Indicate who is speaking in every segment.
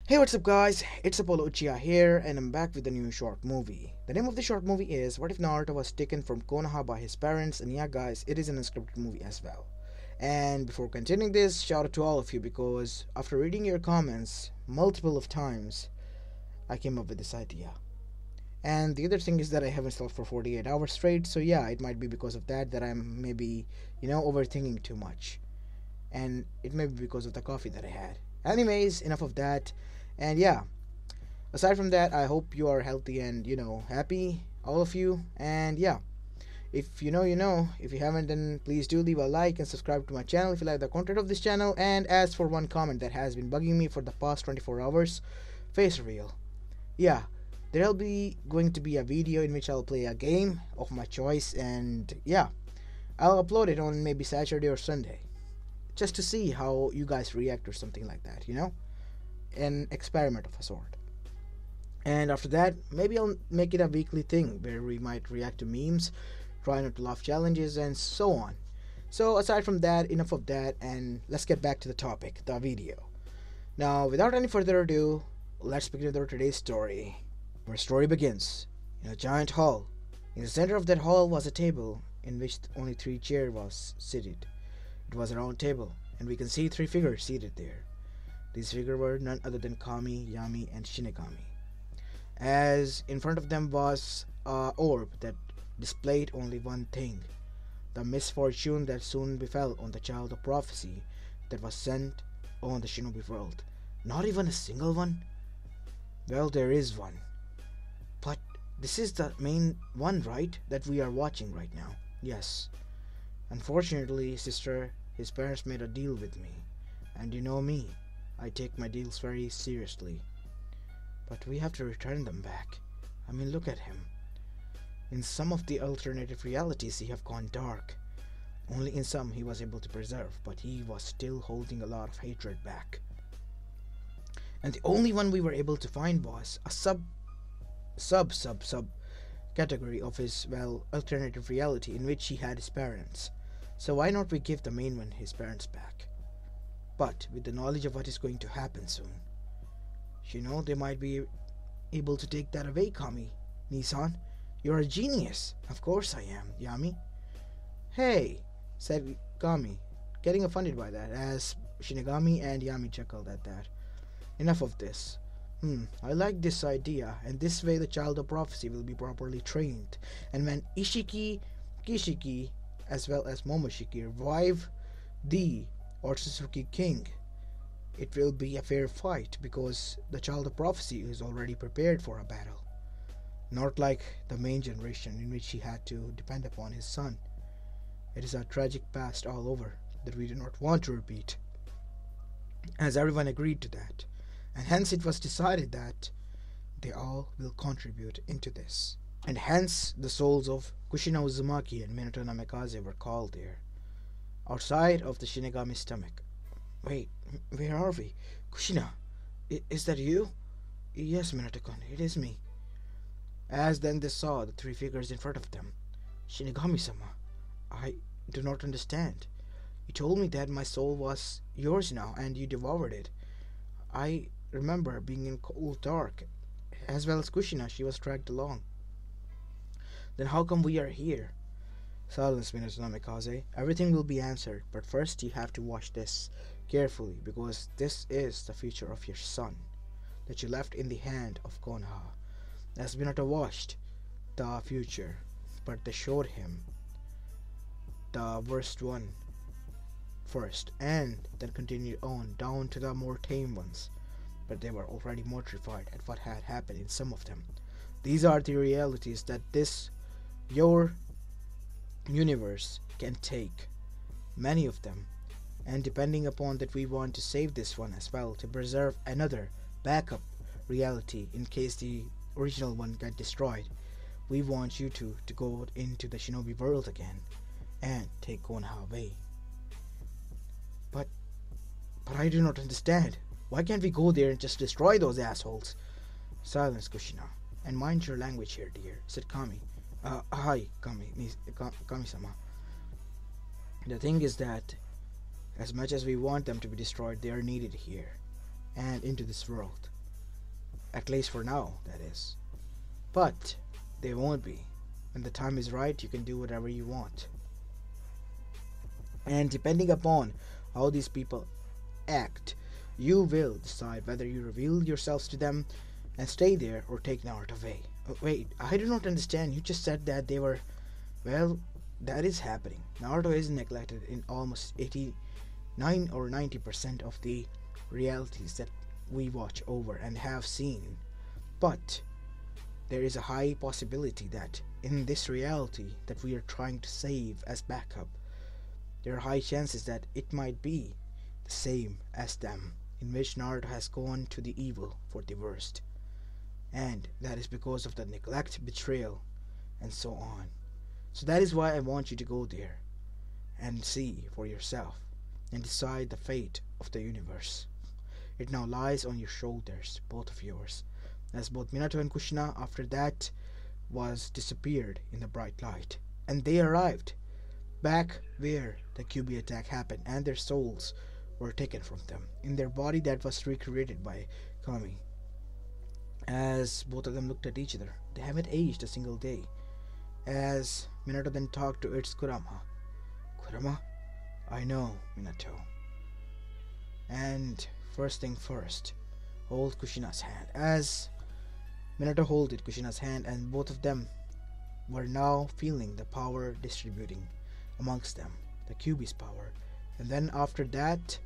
Speaker 1: Hey, what's up, guys? It's Apollo Uchiha here, and I'm back with a new short movie. The name of the short movie is What If Naruto Was Taken from Konoha by His Parents? And yeah, guys, it is an unscripted movie as well. And before continuing this, shout out to all of you because after reading your comments multiple of times, I came up with this idea. And the other thing is that I haven't slept for 48 hours straight, so yeah, it might be because of that I'm maybe, overthinking too much. And it may be because of the coffee that I had. Anyways, enough of that. And yeah, aside from that, I hope you are healthy and, happy, all of you. And yeah, if you know, you know. If you haven't, then please do leave a like and subscribe to my channel if you like the content of this channel. And as for one comment that has been bugging me for the past 24 hours, face reveal. Yeah, there'll be going to be a video in which I'll play a game of my choice, and yeah, I'll upload it on maybe Saturday or Sunday just to see how you guys react or something like that. An experiment of a sort. And after that, maybe I'll make it a weekly thing where we might react to memes, try not to laugh challenges, and so on. So aside from that, enough of that, and let's get back to the topic, the video. Now, without any further ado, let's begin with today's story. Our story begins in a giant hall. In the center of that hall was a table in which only three chairs was seated. It was a round table, and we can see three figures seated there. These figures were none other than Kami, Yami, and Shinigami. As in front of them was a orb that displayed only one thing: the misfortune that soon befell on the child of prophecy that was sent on the shinobi world. Not even a single one? Well, there is one. But this is the main one, right? That we are watching right now. Yes. Unfortunately, sister, his parents made a deal with me. And you know me, I take my deals very seriously. But we have to return them back. I mean, look at him. In some of the alternative realities, he have gone dark. Only in some he was able to preserve, but he was still holding a lot of hatred back. And the only one we were able to find was a sub category of his, alternative reality in which he had his parents. So why not we give the main one his parents back? But with the knowledge of what is going to happen soon. They might be able to take that away, Kami. Nissan, you're a genius. Of course I am, Yami. Hey, said Kami, getting offended by that, as Shinigami and Yami chuckled at that. Enough of this. I like this idea, and this way the child of prophecy will be properly trained. And when Ishiki, Kishiki, as well as Momoshiki revive the Otsutsuki King, it will be a fair fight because the child of prophecy is already prepared for a battle. Not like the main generation in which he had to depend upon his son. It is a tragic past all over that we do not want to repeat. As everyone agreed to that, and hence it was decided that they all will contribute into this. And hence the souls of Kushina Uzumaki and Minato Namikaze were called there, outside of the Shinigami's stomach. Wait, where are we? Kushina, is that you? Yes, Minato-kun, it is me. As then they saw the three figures in front of them. Shinigami-sama, I do not understand. You told me that my soul was yours now, and you devoured it. I remember being in cold dark, as well as Kushina, she was dragged along. Then how come we are here? Silence, Minato Namikaze. Everything will be answered, but first you have to watch this carefully, because this is the future of your son that you left in the hand of Konoha. As Minato watched the future, but they showed him the worst one first, and then continued on down to the more tame ones, but they were already mortified at what had happened in some of them. These are the realities that your universe can take, many of them, and depending upon that we want to save this one as well to preserve another backup reality in case the original one got destroyed. We want you to go into the shinobi world again and take Konoha away. But I do not understand. Why can't we go there and just destroy those assholes? Silence, Kushina, and mind your language here, dear, said Kami. Hi, Kami-sama. The thing is that as much as we want them to be destroyed, they are needed here and into this world. At least for now, that is. But they won't be. When the time is right, you can do whatever you want. And depending upon how these people act, you will decide whether you reveal yourselves to them and stay there or take Naruto away. Wait, I do not understand. You just said that they were. Well, that is happening. Naruto is neglected in almost 89 or 90% of the realities that we watch over and have seen. But there is a high possibility that in this reality that we are trying to save as backup, there are high chances that it might be the same as them, in which Naruto has gone to the evil for the worst. And that is because of the neglect, betrayal, and so on. So that is why I want you to go there and see for yourself and decide the fate of the universe. It now lies on your shoulders, both of yours, as both Minato and Kushina after that was disappeared in the bright light. And they arrived back where the QB attack happened, and their souls were taken from them in their body that was recreated by Kami. As both of them looked at each other, they haven't aged a single day. As Minato then talked to its Kurama. Kurama? I know, Minato. And first thing first, hold Kushina's hand. As Minato holded Kushina's hand, and both of them were now feeling the power distributing amongst them, the QB's power. And then after that,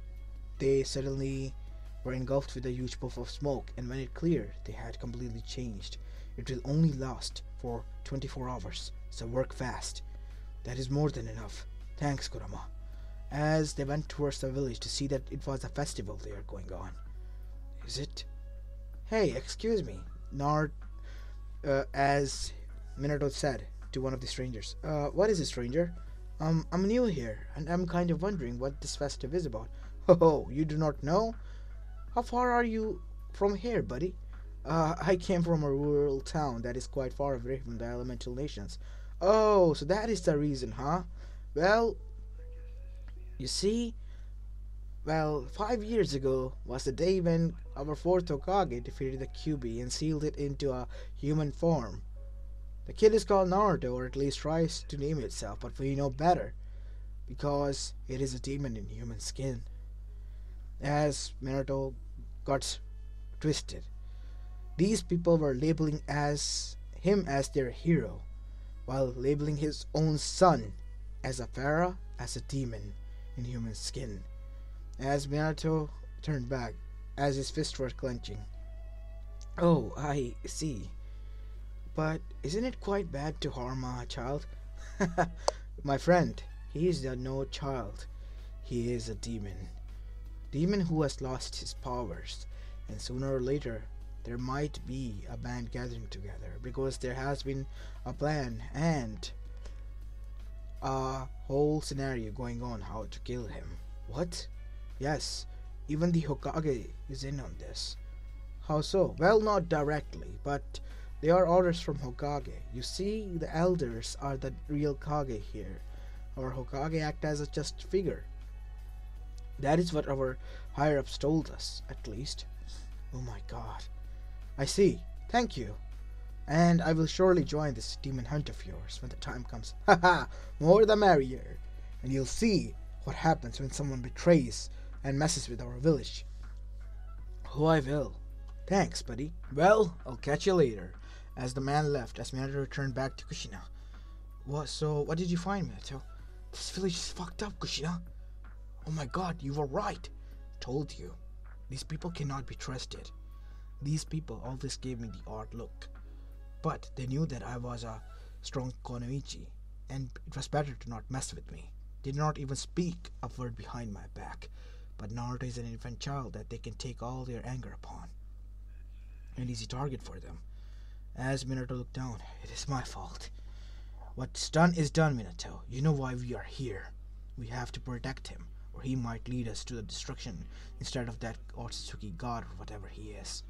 Speaker 1: they suddenly were engulfed with a huge puff of smoke, and when it cleared, they had completely changed. It will only last for 24 hours, so work fast. That is more than enough. Thanks, Kurama. As they went towards the village to see that it was a festival there going on. Is it? Hey, excuse me, as Minato said to one of the strangers. What is it, stranger? I'm new here, and I'm kind of wondering what this festive is about. Oh, you do not know? How far are you from here, buddy? I came from a rural town that is quite far away from the elemental nations. Oh, so that is the reason, huh? Well, you see, 5 years ago was the day when our fourth Hokage defeated the QB and sealed it into a human form. The kid is called Naruto, or at least tries to name itself, but we know better, because it is a demon in human skin. As Naruto got twisted, these people were labeling him as their hero, while labeling his own son as a pharaoh, as a demon in human skin. As Minato turned back, as his fists were clenching. Oh, I see. But isn't it quite bad to harm a child? My friend, he is no child. He is a demon. Demon who has lost his powers, and sooner or later there might be a band gathering together, because there has been a plan and a whole scenario going on how to kill him. What? Yes, even the Hokage is in on this. How so? Well, not directly, but they are orders from Hokage. You see, the elders are the real Kage here. Our Hokage act as a just figure. That is what our higher-ups told us, at least. Oh my god. I see. Thank you. And I will surely join this demon hunt of yours when the time comes. Haha, more the merrier. And you'll see what happens when someone betrays and messes with our village. Oh, I will. Thanks, buddy. Well, I'll catch you later. As the man left, as Minato returned back to Kushina. What did you find, Minato? This village is fucked up, Kushina. Oh my god, you were right. Told you. These people cannot be trusted. These people always gave me the odd look. But they knew that I was a strong konoichi, and it was better to not mess with me. They did not even speak a word behind my back. But Naruto is an infant child that they can take all their anger upon. An easy target for them. As Minato looked down, it is my fault. What's done is done, Minato. You know why we are here. We have to protect him, or he might lead us to the destruction instead of that Otsutsuki god or whatever he is.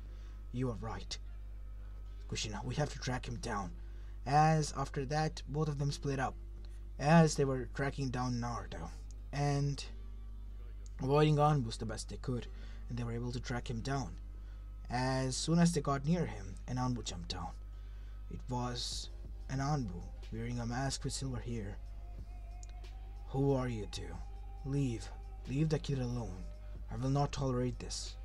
Speaker 1: You are right. Kushina, we have to track him down. As after that, both of them split up, as they were tracking down Naruto, and avoiding Anbus the best they could, and they were able to track him down. As soon as they got near him, an Anbu jumped down. It was an Anbu, wearing a mask with silver hair. Who are you two? Leave. Leave the kid alone. I will not tolerate this.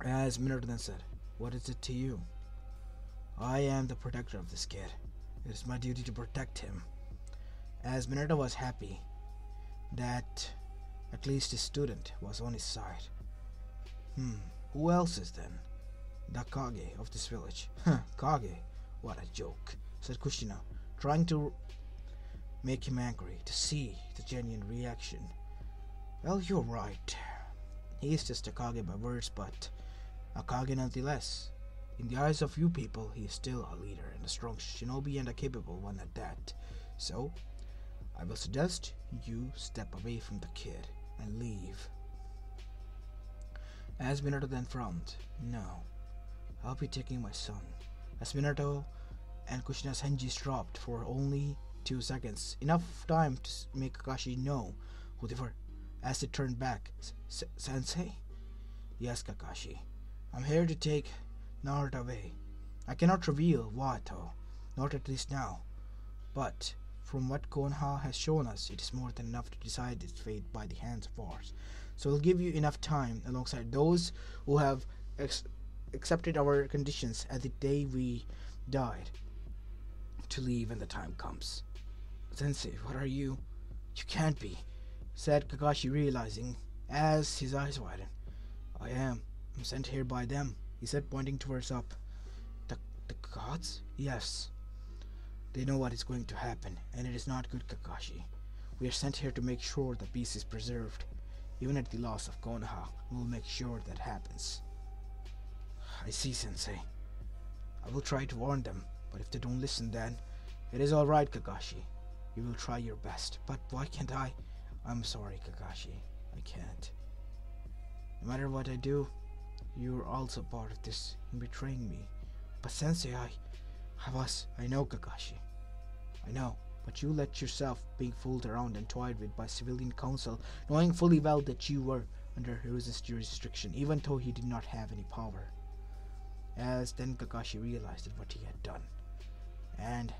Speaker 1: As Minato then said, what is it to you? I am the protector of this kid. It is my duty to protect him. As Minato was happy that at least his student was on his side. Who else is then? The Kage of this village. Kage? What a joke, said Kushina, trying to make him angry, to see the genuine reaction. Well, you're right. He is just a Kage by words, but a Kage nonetheless. In the eyes of you people, he is still a leader and a strong shinobi and a capable one at that. So, I will suggest you step away from the kid and leave. As Minato then frowned, no, I'll be taking my son. As Minato and Kushina's henjis dropped for only 2 seconds, enough time to make Kakashi know who they were. As they turned back, Sensei? Yes, Kakashi. I'm here to take Naruto away. I cannot reveal what, not at least now. But from what Konoha has shown us, it is more than enough to decide its fate by the hands of ours. So we'll give you enough time, alongside those who have accepted our conditions at the day we died, to leave when the time comes. Sensei, what are you? You can't be, said Kakashi, realizing as his eyes widened. I'm sent here by them, he said, pointing towards up. The gods? Yes. They know what is going to happen, and it is not good, Kakashi. We are sent here to make sure the peace is preserved. Even at the loss of Konoha, we will make sure that happens. I see, Sensei. I will try to warn them, but if they don't listen, then it is all right, Kakashi. You will try your best, but why can't I? I'm sorry, Kakashi. I can't. No matter what I do, you're also part of this in betraying me. But Sensei, I know, Kakashi. I know, but you let yourself being fooled around and toyed with by civilian council, knowing fully well that you were under Hiruzen's jurisdiction, even though he did not have any power. As then Kakashi realized what he had done. And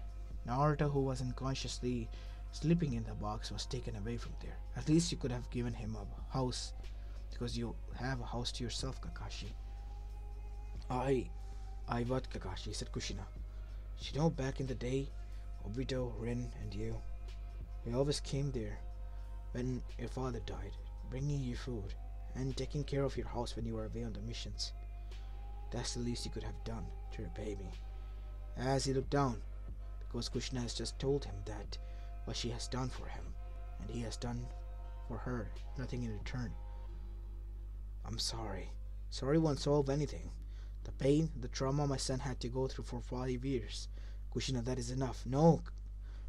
Speaker 1: Naruto, who was unconsciously sleeping in the box, was taken away from there. At least you could have given him a house, because you have a house to yourself, Kakashi. I what, Kakashi, said Kushina. You know, back in the day, Obito, Rin, and you, we always came there when your father died, bringing you food, and taking care of your house when you were away on the missions. That's the least you could have done to repay me. As he looked down, because Kushina has just told him that what she has done for him, and he has done for her nothing in return. I'm sorry. Sorry won't solve anything. The pain, the trauma my son had to go through for 5 years. Kushina, that is enough. No,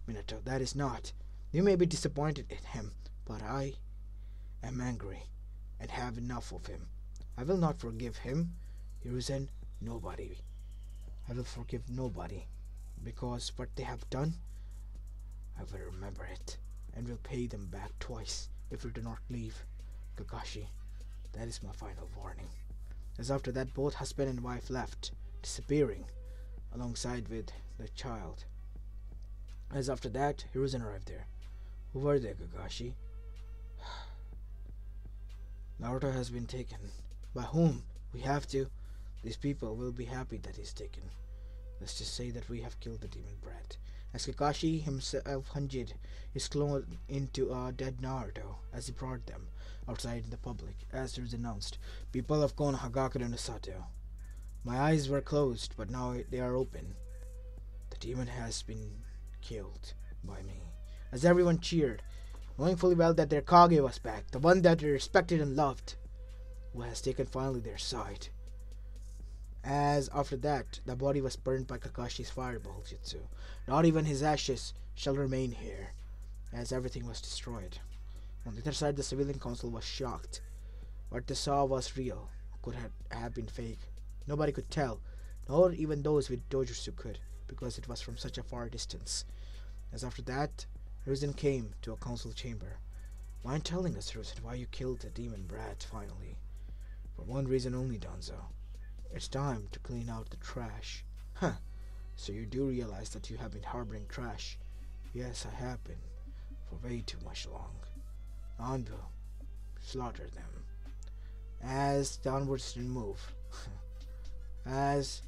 Speaker 1: Minato, that is not. You may be disappointed in him, but I am angry and have enough of him. I will not forgive him, Hiruzen, nobody. I will forgive nobody, because what they have done, I will remember it, and will pay them back twice if we do not leave. Kakashi, that is my final warning. As after that, both husband and wife left, disappearing, alongside with the child. As after that, Hiruzen arrived there. Who were they, Kakashi? Naruto has been taken. By whom? We have to. These people will be happy that he's taken. Let's just say that we have killed the demon brat. As Kakashi himself hunted his clone into a dead Naruto as he brought them outside in the public, as it was announced, people of Konoha Gakure no Sato. My eyes were closed, but now they are open. The demon has been killed by me. As everyone cheered, knowing fully well that their Kage was back, the one that they respected and loved, who has taken finally their side. As after that, the body was burned by Kakashi's fireball jutsu. Not even his ashes shall remain here, as everything was destroyed. On the other side, the civilian council was shocked. What they saw was real, could have been fake. Nobody could tell, nor even those with dojutsu could, because it was from such a far distance. As after that, Hiruzen came to a council chamber. Mind telling us, Hiruzen, why you killed the demon brat finally? For one reason only, Danzo. It's time to clean out the trash. Huh. So you do realize that you have been harboring trash? Yes, I have been. For way too much long. Anbu, slaughter them. As the onwards didn't move. As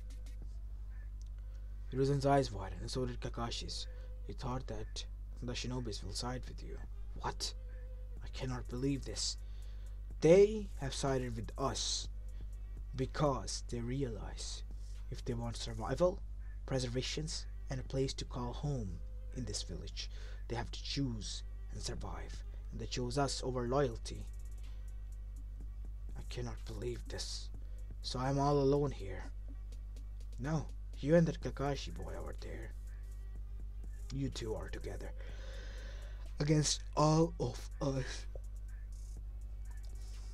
Speaker 1: Hiruzen's eyes widened, and so did Kakashi's. He thought that the shinobis will side with you. What? I cannot believe this. They have sided with us because they realize if they want survival, preservations, and a place to call home in this village, they have to choose and survive. And they chose us over loyalty. I cannot believe this. So I'm all alone here. No, you and that Kakashi boy over there. You two are together against all of us.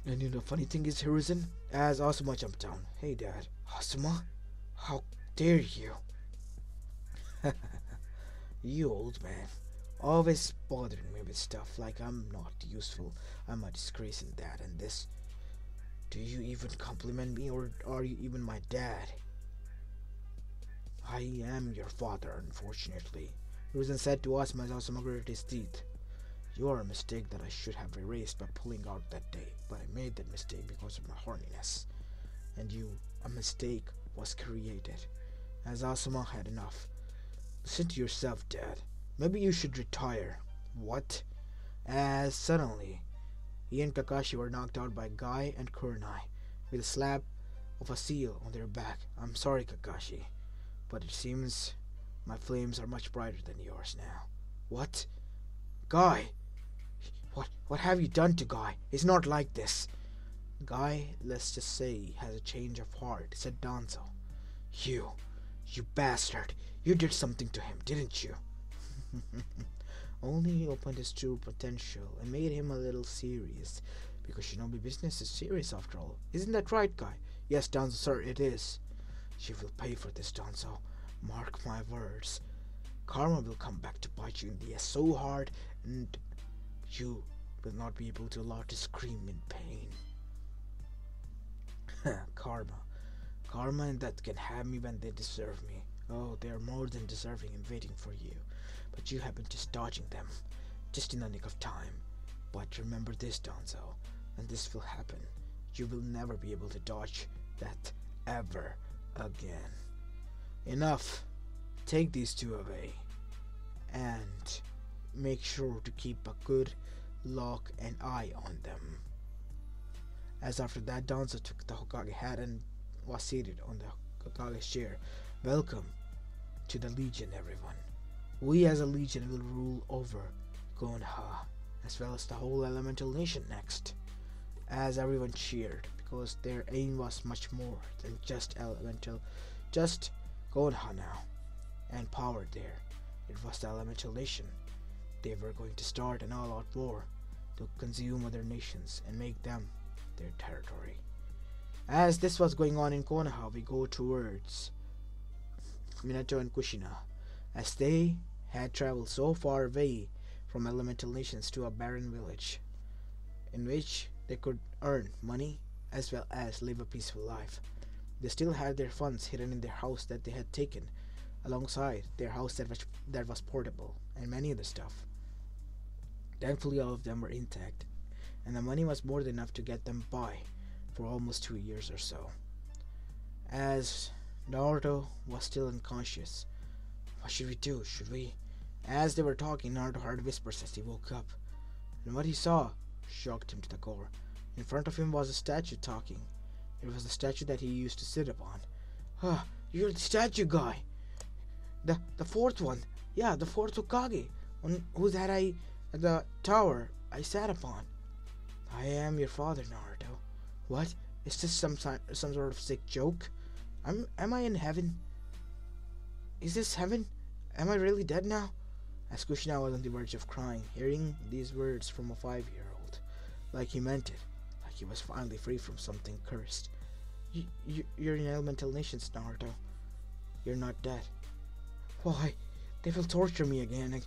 Speaker 1: And you know, funny thing is, Hiruzen, as Asuma jumped down. Hey, Dad. Asuma? How dare you? You old man. Always bothering me with stuff like I'm not useful. I'm a disgrace in that and this. Do you even compliment me, or are you even my dad? I am your father, unfortunately. Hiruzen said to Asuma as Asuma gritted his teeth. You are a mistake that I should have erased by pulling out that day, but I made that mistake because of my horniness. And a mistake was created, as Asuma had enough. Listen to yourself, Dad. Maybe you should retire. What? As suddenly, he and Kakashi were knocked out by Guy and Kurenai, with a slap of a seal on their back. I'm sorry, Kakashi, but it seems my flames are much brighter than yours now. What? Guy! What have you done to Guy? He's not like this. Guy, let's just say, has a change of heart, said Danzo. You bastard. You did something to him, didn't you? Only he opened his true potential and made him a little serious. Because shinobi business is serious after all. Isn't that right, Guy? Yes, Danzo, sir, it is. She will pay for this, Danzo. Mark my words. Karma will come back to bite you in the ass so hard, and you will not be able to allow to scream in pain. Karma and that can have me when they deserve me. Oh, they are more than deserving and waiting for you. But you have been just dodging them, just in the nick of time. But remember this, Danzo, and this will happen. You will never be able to dodge that ever again. Enough. Take these two away. And make sure to keep a good lock and eye on them. As after that, Danzo took the Hokage hat and was seated on the Hokage's chair. Welcome to the Legion, everyone. We as a Legion will rule over Konoha, as well as the whole Elemental Nation next. As everyone cheered, because their aim was much more than just Elemental, just Konoha now, and power there. It was the Elemental Nation. They were going to start an all-out war to consume other nations and make them their territory. As this was going on in Konoha, we go towards Minato and Kushina, as they had traveled so far away from elemental nations to a barren village, in which they could earn money as well as live a peaceful life. They still had their funds hidden in their house that they had taken, alongside their house that was portable, and many other stuff. Thankfully, all of them were intact, and the money was more than enough to get them by for almost 2 years or so. As Naruto was still unconscious. What should we do? Should we? As they were talking, Naruto heard whispers as he woke up, and what he saw shocked him to the core. In front of him was a statue talking. It was the statue that he used to sit upon. Ah, you're the statue guy. The fourth one. Yeah, the fourth Hokage, on whose head the tower I sat upon. I am your father, Naruto. What? Is this some sort of sick joke? Am I in heaven? Is this heaven? Am I really dead now? As Kushina was on the verge of crying, hearing these words from a 5-year-old. Like he meant it. Like he was finally free from something cursed. You're in elemental nations, Naruto. You're not dead. Why? They will torture me again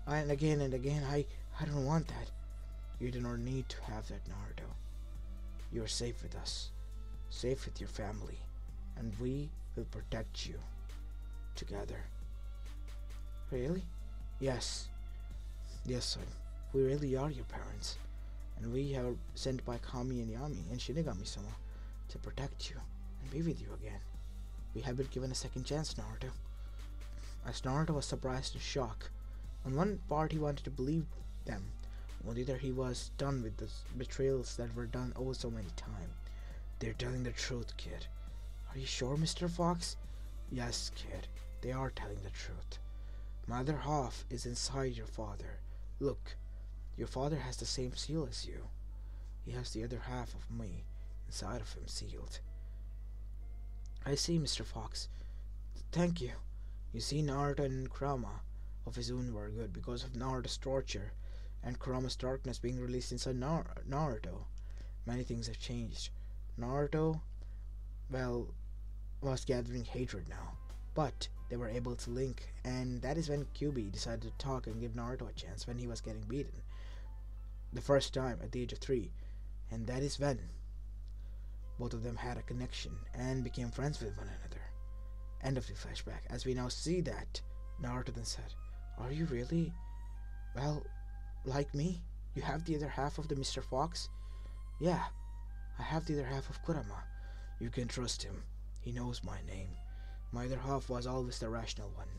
Speaker 1: and again and again. I don't want that. You do not need to have that, Naruto. You are safe with us. safe with your family, and we will protect you together. Really? Yes. Yes, son. We really are your parents, and we are sent by Kami and Yami and Shinigami-sama to protect you and be with you again. We have been given a second chance, Naruto. As Naruto was surprised and shocked, on one part he wanted to believe them, on the other he was done with the betrayals that were done oh so many times. They're telling the truth, kid. Are you sure, Mr. Fox? Yes, kid, they are telling the truth. My other half is inside your father. Look, your father has the same seal as you. He has the other half of me inside of him sealed. I see, Mr. Fox. Thank you. You see, Naruto and Kurama of his own were good because of Naruto's torture and Kurama's darkness being released inside Naruto. Many things have changed. Naruto, well, was gathering hatred now, but they were able to link, and that is when Kyuubi decided to talk and give Naruto a chance when he was getting beaten the first time at the age of 3, and that is when both of them had a connection and became friends with one another. End of the flashback. As we now see that, Naruto then said, "Are you really, well, like me? You have the other half of the Mr. Fox?" "Yeah, I have the other half of Kurama. You can trust him. He knows my name. My other half was always the rational one,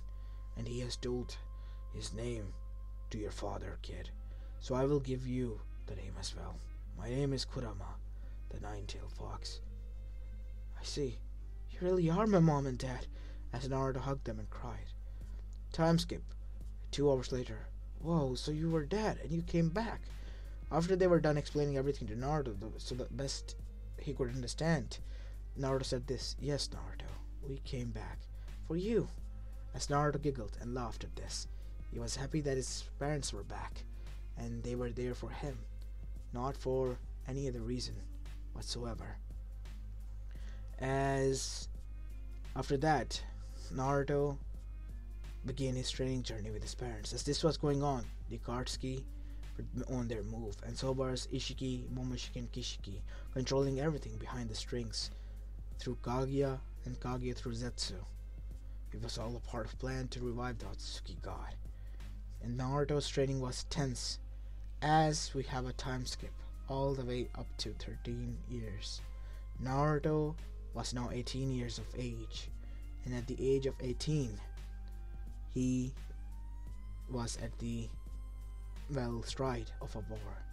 Speaker 1: and he has told his name to your father, kid. So I will give you the name as well. My name is Kurama, the Nine-Tailed Fox." "I see. You really are my mom and dad," as Naruto hugged them and cried. Time skip. 2 hours later. Whoa, so you were dead and you came back. After they were done explaining everything to Naruto, so the best he could understand, Naruto said this, "Yes, Naruto, we came back for you." As Naruto giggled and laughed at this, he was happy that his parents were back, and they were there for him, not for any other reason whatsoever. As after that, Naruto began his training journey with his parents. As this was going on, the Akatsuki were on their move, and so was Ishiki, Momoshiki, and Kishiki, controlling everything behind the strings through Kaguya and Kaguya through Zetsu. It was all a part of a plan to revive the Otsutsuki god. And Naruto's training was tense, as we have a time skip all the way up to 13 years. Naruto was now 18 years of age, and at the age of 18, he was at the stride of a war,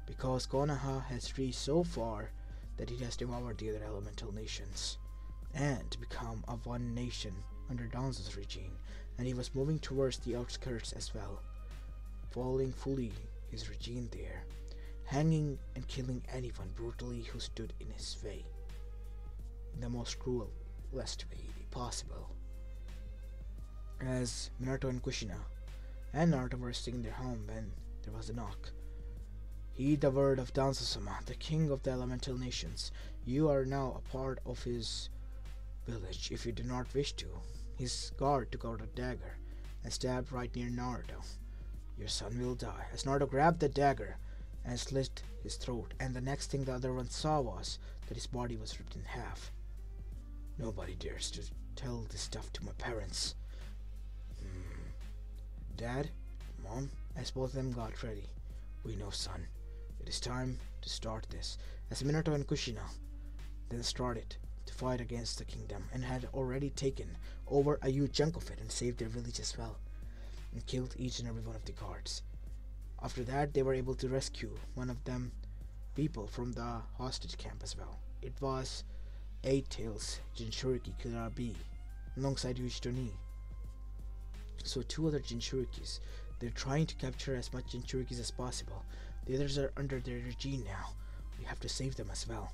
Speaker 1: because Konoha has reached so far that it has devoured the other elemental nations and become a one nation under Danzo's regime, and he was moving towards the outskirts as well, following fully his regime there, hanging and killing anyone brutally who stood in his way, in the most cruelest way possible. As Minato and Kushina and Naruto were sitting in their home when there was a knock. "Heed the word of Danzo-sama, the king of the elemental nations. You are now a part of his village. If you do not wish to." His guard took out a dagger and stabbed right near Naruto. "Your son will die." As Naruto grabbed the dagger and slit his throat, and the next thing the other one saw was that his body was ripped in half. "Nobody dares to tell this stuff to my parents." "Dad, Mom," as both of them got ready. "We know, son. It is time to start this." As Minato and Kushina then started to fight against the kingdom, and had already taken over a huge chunk of it and saved their village as well, and killed each and every one of the guards. After that, they were able to rescue one of them people from the hostage camp as well. It was Eight Tails Jinchuriki Killer B alongside Yuji. So 2 other Jinchurikis. They're trying to capture as much Jinchurikis as possible. The others are under their regime now. We have to save them as well.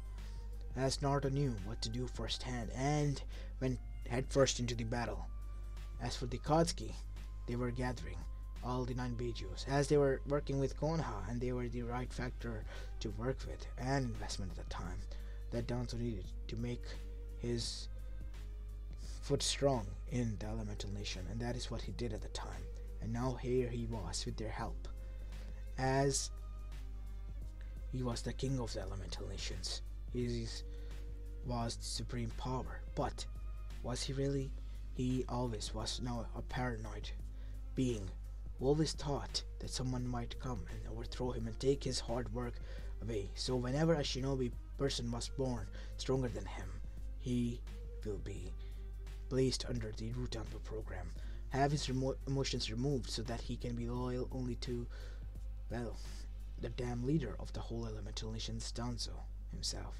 Speaker 1: As Naruto knew what to do firsthand and went headfirst into the battle. As for the Akatsuki, they were gathering all the 9 Beijus, as they were working with Konoha, and they were the right factor to work with and investment at the time that Danzo needed to make his foot strong in the elemental nation, and that is what he did at the time. And now here he was with their help, as he was the king of the elemental nations. His was the supreme power. But was he really? He always was now a paranoid being who always thought that someone might come and overthrow him and take his hard work away. So whenever a shinobi person was born stronger than him, he will be placed under the root temple program, have his emotions removed so that he can be loyal only to, well, the damn leader of the whole elemental nations, Danzo himself.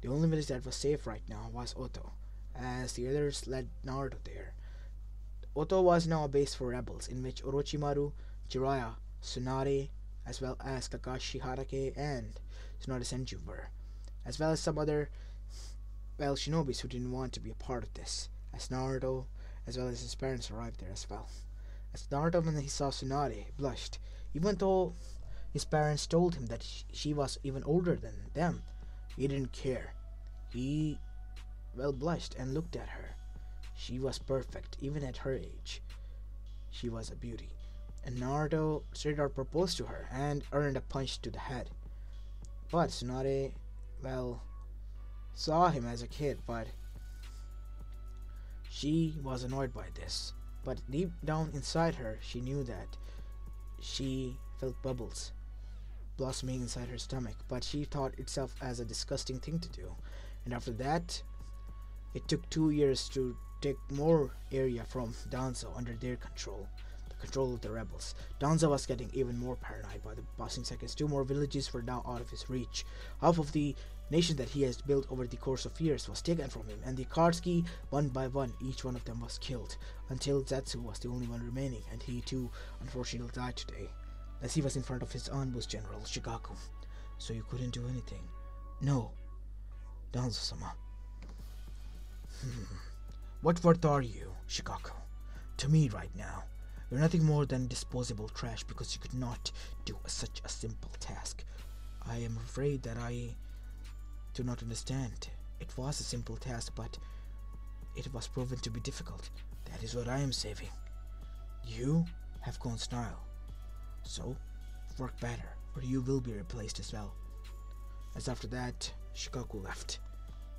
Speaker 1: The only village that was safe right now was Oto, as the others led Naruto there. Oto was now a base for rebels, in which Orochimaru, Jiraiya, Tsunade, as well as Kakashi Hatake and Tsunade Senju were, as well as some other, well, shinobis who didn't want to be a part of this, as Naruto, as well as his parents arrived there as well. As Naruto, when he saw Tsunade, blushed, even though his parents told him that she was even older than them. He didn't care. He, well, blushed and looked at her. She was perfect, even at her age. She was a beauty. And Naruto straight out proposed to her and earned a punch to the head. But Tsunade, well, saw him as a kid, but she was annoyed by this. But deep down inside her, she knew that she felt bubbles blossoming inside her stomach, but she thought itself as a disgusting thing to do. And after that, it took 2 years to take more area from Danzo under their control, the control of the rebels. Danzo was getting even more paranoid by the passing seconds. 2 more villages were now out of his reach. Half of the nation that he has built over the course of years was taken from him, and the Akatsuki, one by one, each one of them was killed, until Zetsu was the only one remaining, and he too unfortunately died today, as he was in front of his Anbu's general, Shigaku. So you couldn't do anything? No, Danzo-sama. What worth are you, Shigaku? To me right now, you're nothing more than disposable trash because you could not do such a simple task. I am afraid that I do not understand. It was a simple task, but it was proven to be difficult. That is what I am saving. You have gone style. So, work better, or you will be replaced as well. As after that, Shigaku left.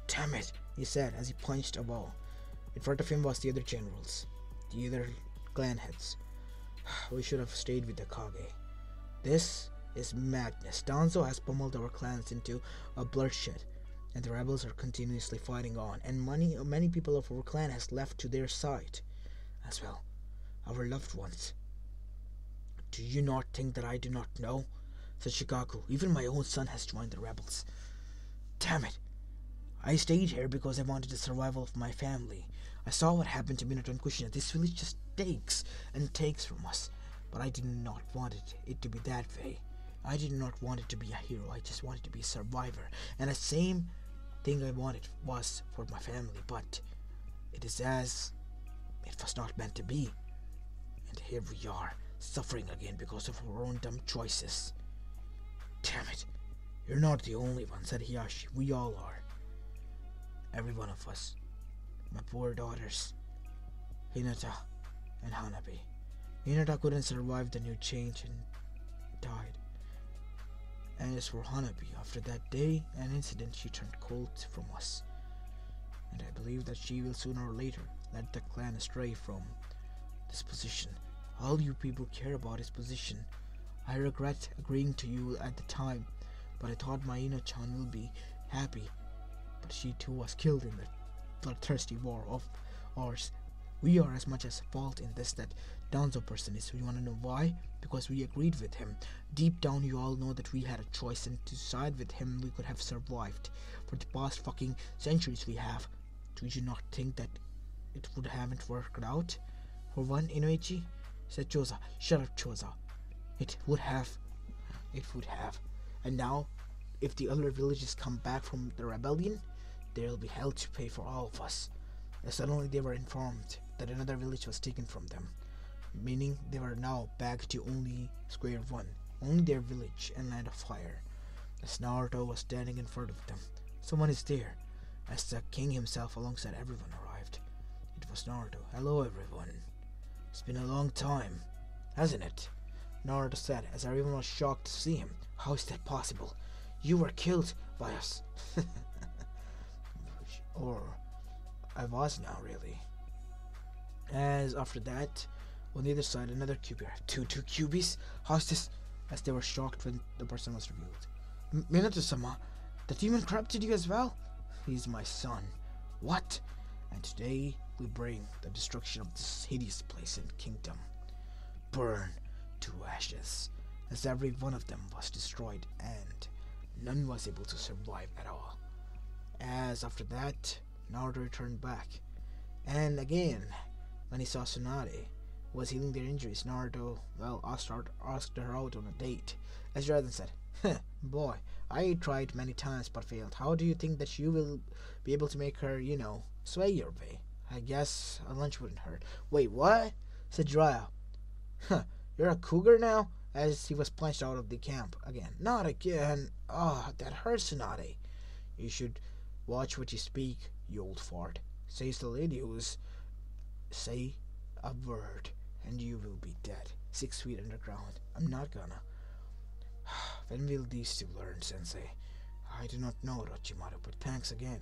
Speaker 1: Damn it, he said as he punched a wall. In front of him was the other generals, the other clan heads. We should have stayed with the Kage. This is madness. Danzo has pummeled our clans into a bloodshed, and the rebels are continuously fighting on, and many people of our clan has left to their side as well, our loved ones. Do you not think that I do not know? Said Shigaku. Even my own son has joined the rebels. Damn it. I stayed here because I wanted the survival of my family. I saw what happened to Minato and Kushina. This village just takes and takes from us. But I did not want it to be that way. I did not want it to be a hero. I just wanted to be a survivor. And the same thing I wanted was for my family. But it is as it was not meant to be. And here we are, suffering again because of our own dumb choices. Damn it. You're not the only one, said Hiyashi. We all are. Every one of us. My poor daughters, Hinata and Hanabi. Hinata couldn't survive the new change and died. And as for Hanabi, after that day and incident, she turned cold from us. And I believe that she will sooner or later let the clan astray from this position. All you people care about is position. I regret agreeing to you at the time, but I thought my Ino-chan will be happy. But she too was killed in the bloodthirsty war of ours. We are as much as fault in this that Danzo person is. You wanna know why? Because we agreed with him. Deep down you all know that we had a choice, and to side with him we could have survived. For the past fucking centuries we have. Do you not think that it would haven't worked out? For one, Inoichi, said Choza. Shut up, Choza. It would have. It would have. And now, if the other villages come back from the rebellion, there will be hell to pay for all of us. And suddenly they were informed that another village was taken from them, meaning they were now back to only square one, only their village and land of fire. As Naruto was standing in front of them, someone is there, as the king himself alongside everyone arrived. It was Naruto. Hello everyone. It's been a long time, hasn't it? Naruto said as everyone was shocked to see him. How is that possible? You were killed by us. Or I was now, really. As after that, on the other side, another QB. Two QBs? How's this? As they were shocked when the person was revealed. Minato-sama, the demon corrupted you as well? He's my son. What? And today we bring the destruction of this hideous place and kingdom. Burn to ashes, as every one of them was destroyed and none was able to survive at all. As after that, Naruto returned back. And again, when he saw Tsunade was healing their injuries, Naruto, asked her out on a date. As Raiden said, boy, I tried many times but failed. How do you think that you will be able to make her, sway your way? I guess a lunch wouldn't hurt. Wait, what? Said Jiraiya. You're a cougar now? As he was punched out of the camp again. Not again. That hurts, Tsunade. You should watch what you speak, you old fart. Says the lady who's... Say a word and you will be dead. 6 feet underground. I'm not gonna. When will these two learn, Sensei? I do not know, Orochimaru, but thanks again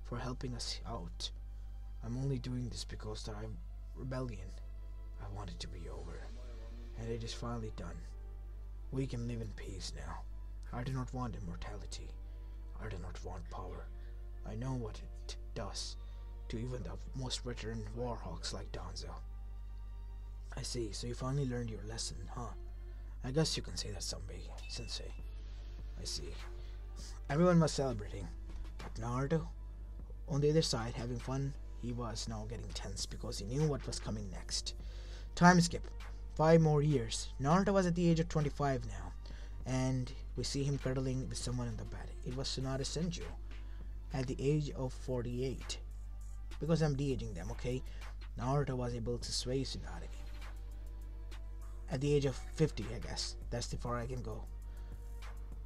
Speaker 1: for helping us out. I'm only doing this because the rebellion, I want it to be over. And it is finally done. We can live in peace now. I do not want immortality. I do not want power. I know what it does to even the most veteran warhawks like Danzo. I see, so you finally learned your lesson, huh? I guess you can say that someday, Sensei. I see. Everyone was celebrating, but Naruto, on the other side, having fun, he was now getting tense because he knew what was coming next. Time skip. 5 more years. Naruto was at the age of 25 now, and we see him cuddling with someone in the bed. It was Tsunade Senju, at the age of 48. Because I'm de-aging them, okay? Naruto was able to sway Tsunade. At the age of 50, I guess. That's the far I can go.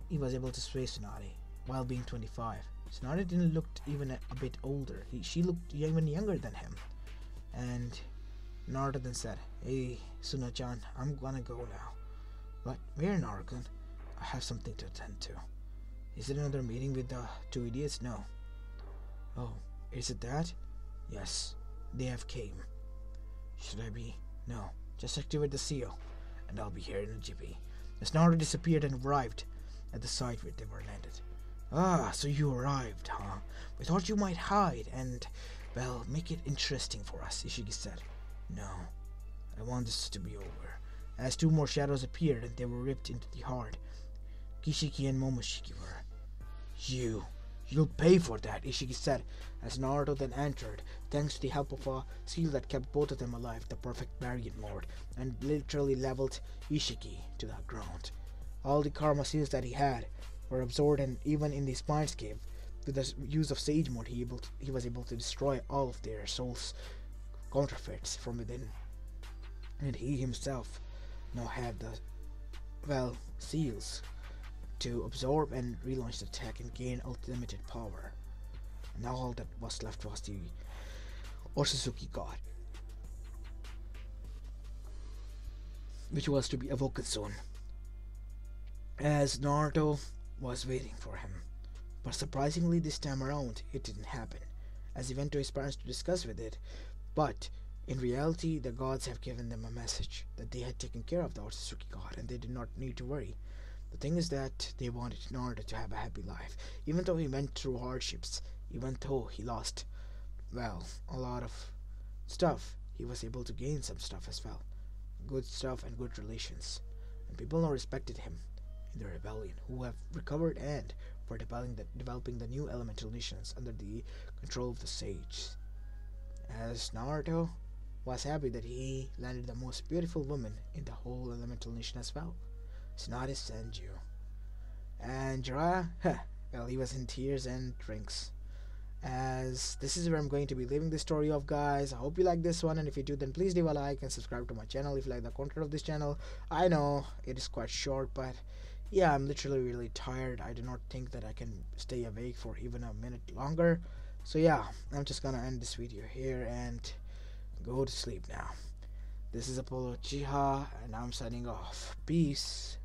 Speaker 1: He was able to sway Tsunade while being 25. Tsunade didn't look even a bit older. She looked even younger than him. And Naruto then said, Hey, Suna-chan, I'm gonna go now. But where, Naruto? I have something to attend to. Is it another meeting with the 2 idiots? No. Oh, is it that? Yes, they have came. Should I be? No, just activate the seal, and I'll be here in a jiffy. As Naruto disappeared and arrived at the site where they were landed. Ah, so you arrived, huh? We thought you might hide and, make it interesting for us, Ishiki said. No, I want this to be over. As 2 more shadows appeared and they were ripped into the heart, Kishiki and Momoshiki were. You'll pay for that, Ishiki said, as Naruto then entered, thanks to the help of a seal that kept both of them alive, the perfect barrier mode, and literally leveled Ishiki to the ground. All the karma seals that he had were absorbed, and even in the spine's cave, with the use of Sage mode, he was able to destroy all of their souls' counterfeits from within. And he himself now had the, seals to absorb and relaunch the attack and gain unlimited power. And now all that was left was the Otsutsuki God, which was to be awoken soon. As Naruto was waiting for him. But surprisingly this time around, it didn't happen, as he went to his parents to discuss with it. But in reality, the gods have given them a message that they had taken care of the Otsutsuki God and they did not need to worry. The thing is that they wanted Naruto to have a happy life, even though he went through hardships, even though he lost, a lot of stuff. He was able to gain some stuff as well, good stuff and good relations, and people now respected him in the rebellion, who have recovered and were developing the new elemental nations under the control of the sages. As Naruto was happy that he landed the most beautiful woman in the whole elemental nation as well, Tsunade Senju. And Jiraiya, he was in tears and drinks. As this is where I'm going to be leaving this story off, guys. I hope you like this one, and if you do, then please leave a like and subscribe to my channel if you like the content of this channel. I know it is quite short, but yeah, I'm literally really tired. I do not think that I can stay awake for even a minute longer. So yeah, I'm just gonna end this video here and go to sleep now. This is Apollo Uchiha, and I'm signing off. Peace.